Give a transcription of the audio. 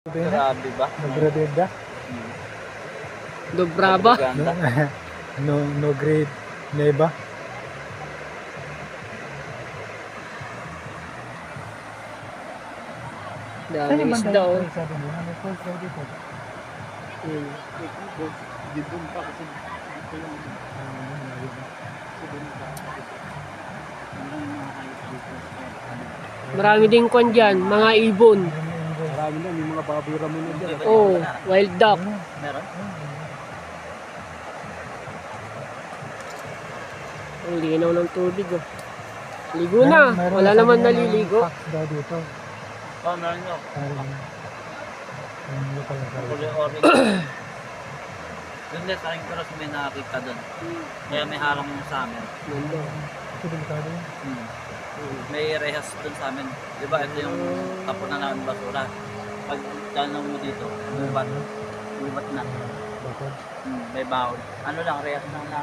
Grabe ba? Nagradenda? Dobraba. Ganda. No grade neba? Daming isda oh. Sabi mo, may falls daw dito. Hmm. Dibon pa kasi dito yung Marami din kwan dyan, mga ibon. Marami na, may mga baboy ramo na dyan. Oh, wild duck. meron. Ang linaw ng tubig oh. Ligo na, wala naman naliligo. Fox daw dito. Oh, meron nyo. Yung local na Kulay orange. Doon din sa aking cross may nakakita doon. Kaya may harang sa amin. Ganda. Ito delikado yun. May rehas doon sa amin. Di ba ito yung tapunan namin basura. Pag tanong mo dito, bubat. Bubat na. Bakod. May baon. Ano lang, rehas lang na